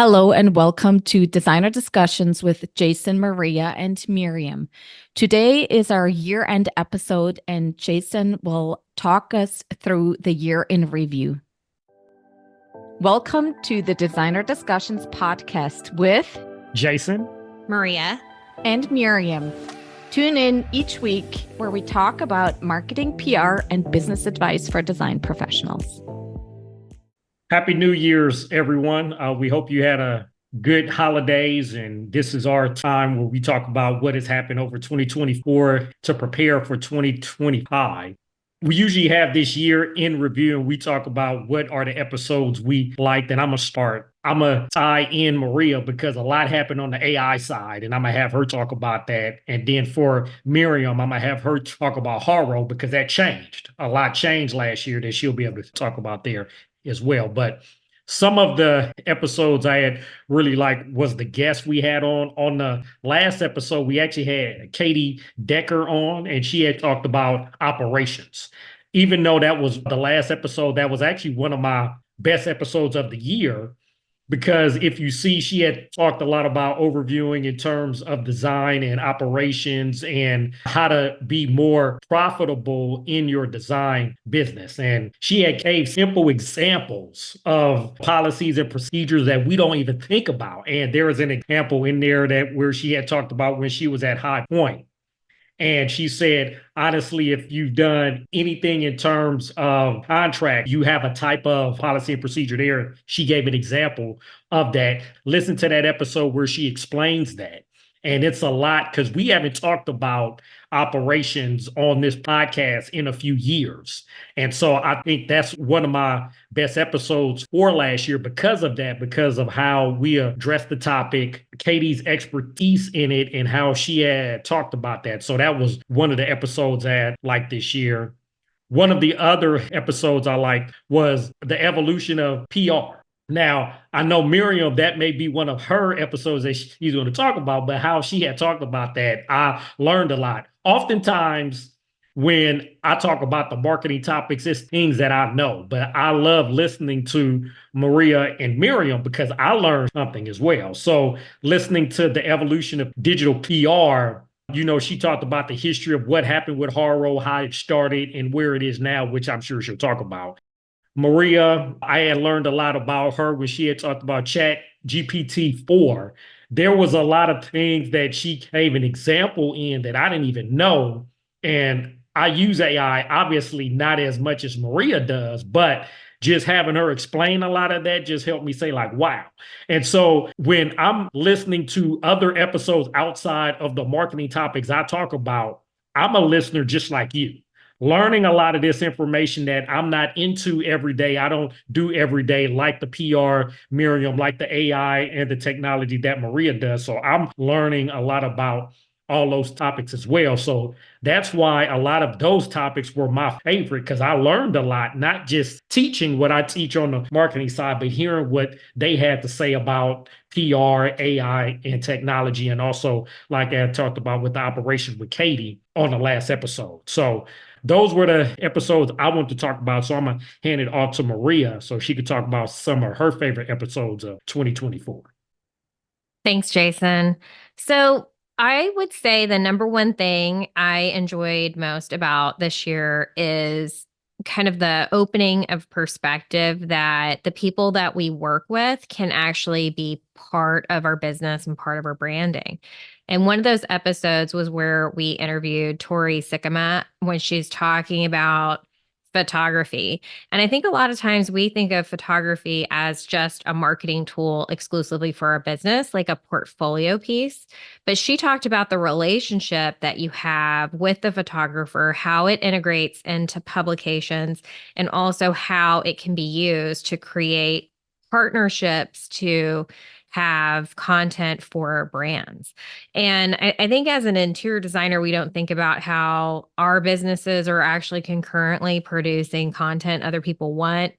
Hello and welcome to Designer Discussions with Jason, Maria, and Mirjam. Today is our year-end episode, and Jason will talk us through the year in review. Welcome to the Designer Discussions podcast with Jason, Maria, and Mirjam. Tune in each week where we talk about marketing, PR, and business advice for design professionals. Happy New Year's, everyone. We hope you had a good holidays, and this is our time where we talk about what has happened over 2024 to prepare for 2025. We usually have this year in review, and we talk about what are the episodes we liked, and I'm going to start. I'm going to tie in Maria because a lot happened on the AI side, and I'm going to have her talk about that. And then for Mirjam, I'm going to have her talk about Haro because that changed. A lot changed last year that she'll be able to talk about there as well. But some of the episodes I had really liked was the guest we had on the last episode. We actually had Katie Decker on, and she had talked about operations. Even though that was the last episode, that was actually one of my best episodes of the year. Because if you see, she had talked a lot about overviewing in terms of design and operations and how to be more profitable in your design business. And she had gave simple examples of policies and procedures that we don't even think about. And there is an example in there that where she had talked about when she was at High Point. And she said, honestly, if you've done anything in terms of contract, you have a type of policy and procedure there. She gave an example of that. Listen to that episode where she explains that. And it's a lot because we haven't talked about operations on this podcast in a few years. And so I think that's one of my best episodes for last year because of that, because of how we addressed the topic, Katie's expertise in it, and how she had talked about that. So that was one of the episodes I liked this year. One of the other episodes I liked was the evolution of PR. Now, I know Mirjam, that may be one of her episodes that she's going to talk about, but how she had talked about that, I learned a lot. Oftentimes, when I talk about the marketing topics, it's things that I know, but I love listening to Maria and Mirjam because I learned something as well. So listening to the evolution of digital PR, she talked about the history of what happened with Haro, how it started and where it is now, which I'm sure she'll talk about. Maria, I had learned a lot about her when she had talked about Chat GPT-4. There was a lot of things that she gave an example in that I didn't even know. And I use AI, obviously not as much as Maria does, but just having her explain a lot of that just helped me say like, wow. And so when I'm listening to other episodes outside of the marketing topics I talk about, I'm a listener just like you. Learning a lot of this information that I'm not into every day. I don't do every day like the PR, Mirjam, like the AI and the technology that Maria does. So I'm learning a lot about all those topics as well. So that's why a lot of those topics were my favorite because I learned a lot, not just teaching what I teach on the marketing side, but hearing what they had to say about PR, AI, and technology. And also, like I talked about with the operation with Katie on the last episode. So those were the episodes I want to talk about. So I'm going to hand it off to Maria so she could talk about some of her favorite episodes of 2024. Thanks, Jason. So I would say the number one thing I enjoyed most about this year is kind of the opening of perspective that the people that we work with can actually be part of our business and part of our branding. And one of those episodes was where we interviewed Tori Sikama when she's talking about photography. And I think a lot of times we think of photography as just a marketing tool exclusively for our business, like a portfolio piece. But she talked about the relationship that you have with the photographer, how it integrates into publications, and also how it can be used to create partnerships to have content for brands. And I think as an interior designer, we don't think about how our businesses are actually concurrently producing content other people want,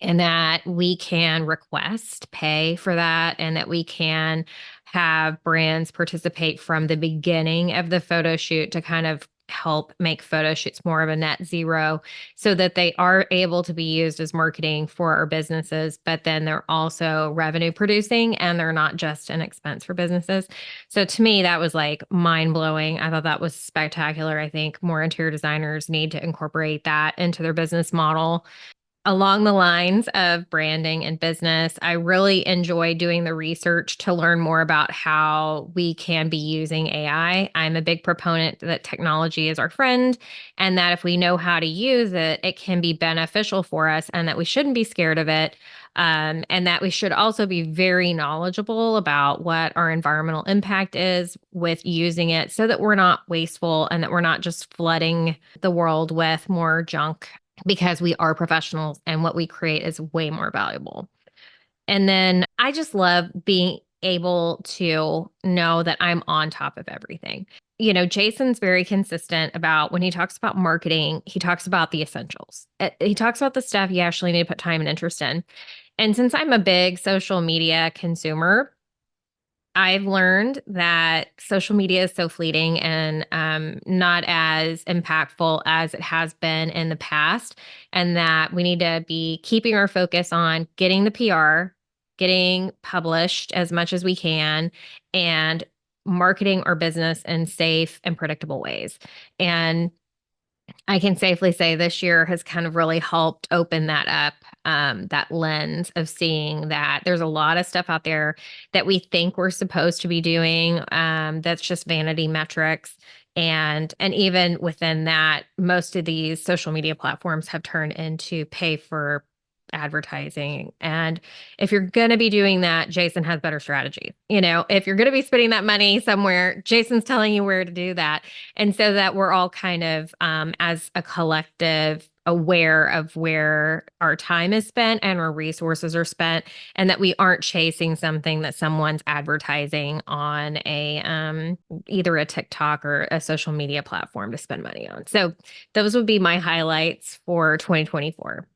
and that we can request pay for that, and that we can have brands participate from the beginning of the photo shoot to kind of help make photo shoots more of a net zero so that they are able to be used as marketing for our businesses, but then they're also revenue producing and they're not just an expense for businesses. So to me, that was like mind blowing. I thought that was spectacular. I think more interior designers need to incorporate that into their business model. Along the lines of branding and business, I really enjoy doing the research to learn more about how we can be using AI. I'm a big proponent that technology is our friend and that if we know how to use it, it can be beneficial for us and that we shouldn't be scared of it. And that we should also be very knowledgeable about what our environmental impact is with using it so that we're not wasteful and that we're not just flooding the world with more junk because we are professionals and what we create is way more valuable. And then I just love being able to know that I'm on top of everything. You know, Jason's very consistent about when he talks about marketing, he talks about the essentials. He talks about the stuff you actually need to put time and interest in. And since I'm a big social media consumer, I've learned that social media is so fleeting and not as impactful as it has been in the past, and that we need to be keeping our focus on getting the PR, getting published as much as we can, and marketing our business in safe and predictable ways. And I can safely say this year has kind of really helped open that up, that lens of seeing that there's a lot of stuff out there that we think we're supposed to be doing. That's just vanity metrics. And even within that, most of these social media platforms have turned into pay for advertising. And if you're going to be doing that, Jason has better strategy. You know, if you're going to be spending that money somewhere, Jason's telling you where to do that. And so that we're all kind of, as a collective, aware of where our time is spent and our resources are spent, and that we aren't chasing something that someone's advertising on a either a TikTok or a social media platform to spend money on. So those would be my highlights for 2024.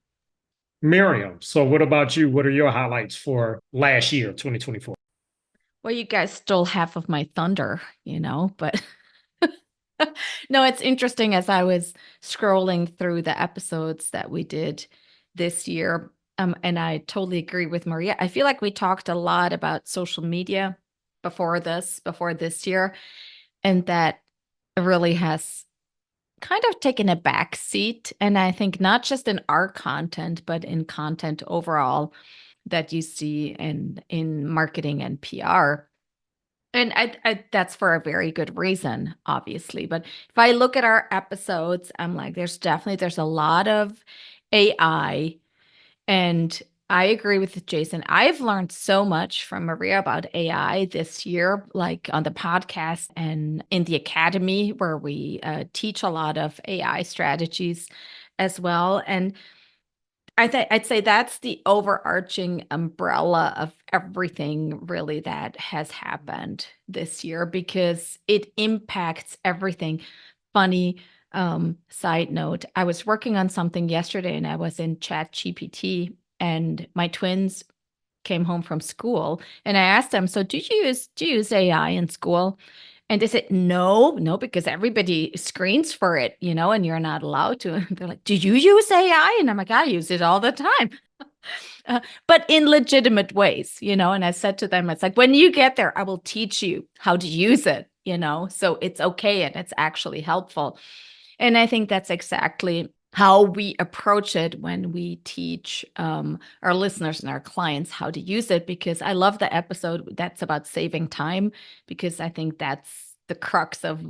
Mirjam, so what about you? What are your highlights for last year, 2024? Well, you guys stole half of my thunder, but no, it's interesting as I was scrolling through the episodes that we did this year. And I totally agree with Maria. I feel like we talked a lot about social media before this year, and that really has kind of taken a back seat. And I think not just in our content, but in content overall that you see in marketing and PR. And that's for a very good reason, obviously. But if I look at our episodes, I'm like, there's a lot of AI. And I agree with Jason. I've learned so much from Maria about AI this year, like on the podcast and in the academy, where we teach a lot of AI strategies as well. And I'd say that's the overarching umbrella of everything really that has happened this year because it impacts everything. Funny side note, I was working on something yesterday and I was in Chat GPT and my twins came home from school and I asked them, so do you use AI in school? And they said, no, because everybody screens for it, and you're not allowed to. And they're like, do you use AI? And I'm like, I use it all the time. But in legitimate ways, and I said to them, it's like, when you get there, I will teach you how to use it, so it's okay and it's actually helpful. And I think that's exactly how we approach it when we teach our listeners and our clients how to use it, because I love the episode that's about saving time, because I think that's the crux of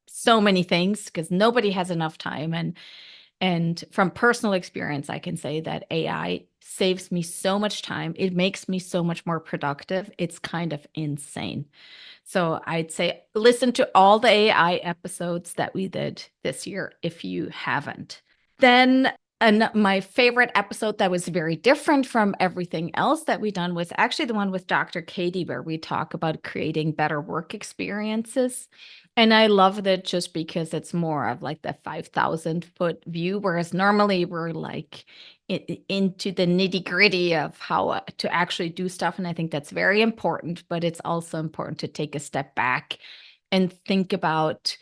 so many things, because nobody has enough time. And from personal experience, I can say that AI saves me so much time. It makes me so much more productive. It's kind of insane. So I'd say listen to all the AI episodes that we did this year if you haven't. Then my favorite episode that was very different from everything else that we done was actually the one with Dr. Katie, where we talk about creating better work experiences. And I love that just because it's more of like the 5,000-foot view, whereas normally we're like into the nitty-gritty of how to actually do stuff. And I think that's very important, but it's also important to take a step back and think about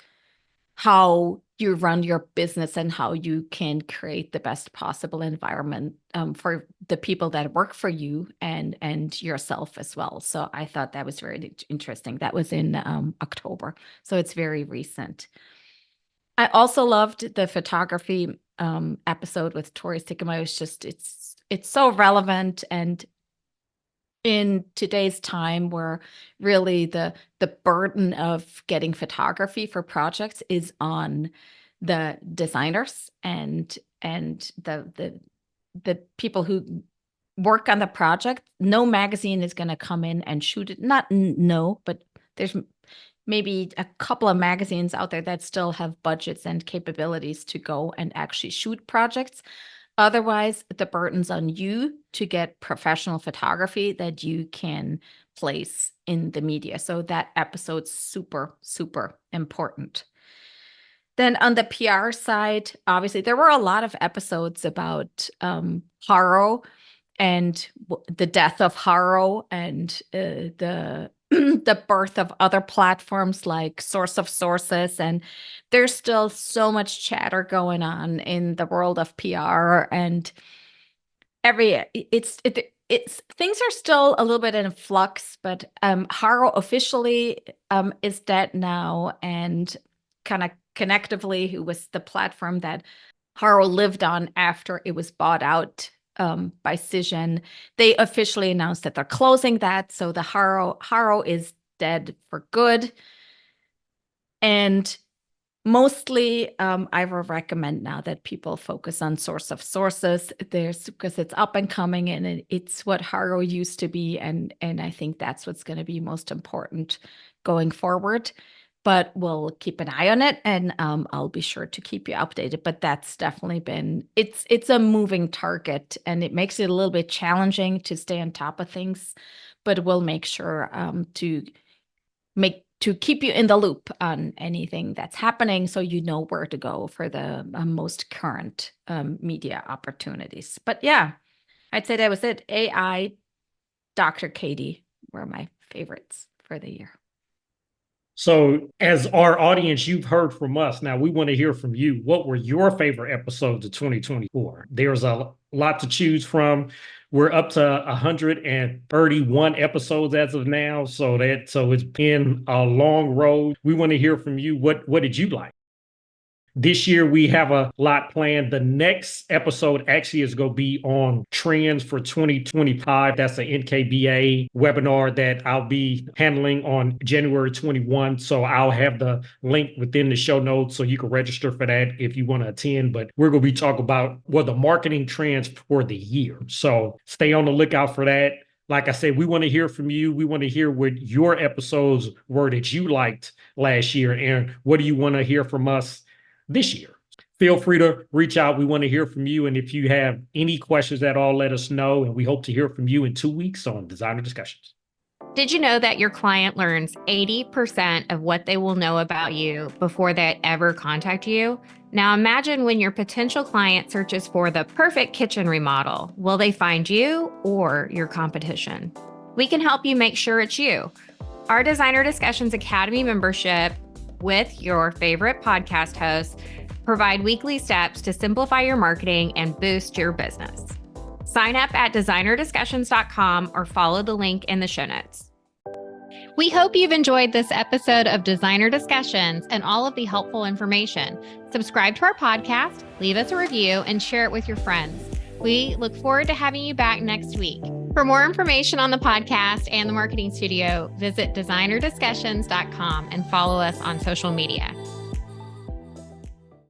how you run your business and how you can create the best possible environment for the people that work for you and yourself as well. So I thought that was very interesting. That was in October, so it's very recent. I also loved the photography episode with Tori Sikama. It's so relevant, and in today's time where really the burden of getting photography for projects is on the designers and the people who work on the project. No magazine is going to come in and shoot it. Not no, but there's maybe a couple of magazines out there that still have budgets and capabilities to go and actually shoot projects. Otherwise, the burden's on you to get professional photography that you can place in the media. So that episode's super, super important. Then on the PR side, obviously, there were a lot of episodes about Haro and the death of Haro and the birth of other platforms like Source of Sources. And there's still so much chatter going on in the world of PR, and it's things are still a little bit in flux, but Haro officially is dead now, and kind of Connectively, who was the platform that Haro lived on after it was bought out by Cision, they officially announced that they're closing that. So the Haro is dead for good. And mostly, I will recommend now that people focus on Source of Sources. Because it's up and coming, and it's what Haro used to be, and I think that's what's going to be most important going forward. But we'll keep an eye on it, and I'll be sure to keep you updated. But that's definitely been it's a moving target, and it makes it a little bit challenging to stay on top of things. But we'll make sure to keep you in the loop on anything that's happening, so you know where to go for the most current media opportunities. But yeah, I'd say that was it. AI, Dr. Katie were my favorites for the year. So, as our audience, you've heard from us. Now, we want to hear from you. What were your favorite episodes of 2024? There's a lot to choose from. We're up to 131 episodes as of now. So it's been a long road. We want to hear from you. What did you like? This year, we have a lot planned. The next episode actually is going to be on trends for 2025. That's an NKBA webinar that I'll be handling on January 21. So I'll have the link within the show notes so you can register for that if you want to attend. But we're going to be talking about the marketing trends for the year. So stay on the lookout for that. Like I said, we want to hear from you. We want to hear what your episodes were that you liked last year, and what do you want to hear from us this year. Feel free to reach out. We want to hear from you. And if you have any questions at all, let us know. And we hope to hear from you in 2 weeks on Designer Discussions. Did you know that your client learns 80% of what they will know about you before they ever contact you? Now imagine when your potential client searches for the perfect kitchen remodel. Will they find you or your competition? We can help you make sure it's you. Our Designer Discussions Academy membership with your favorite podcast hosts provide weekly steps to simplify your marketing and boost your business. Sign up at designerdiscussions.com or follow the link in the show notes. We hope you've enjoyed this episode of Designer Discussions and all of the helpful information. Subscribe to our podcast, leave us a review, and share it with your friends. We look forward to having you back next week. For more information on the podcast and the marketing studio, visit designerdiscussions.com and follow us on social media.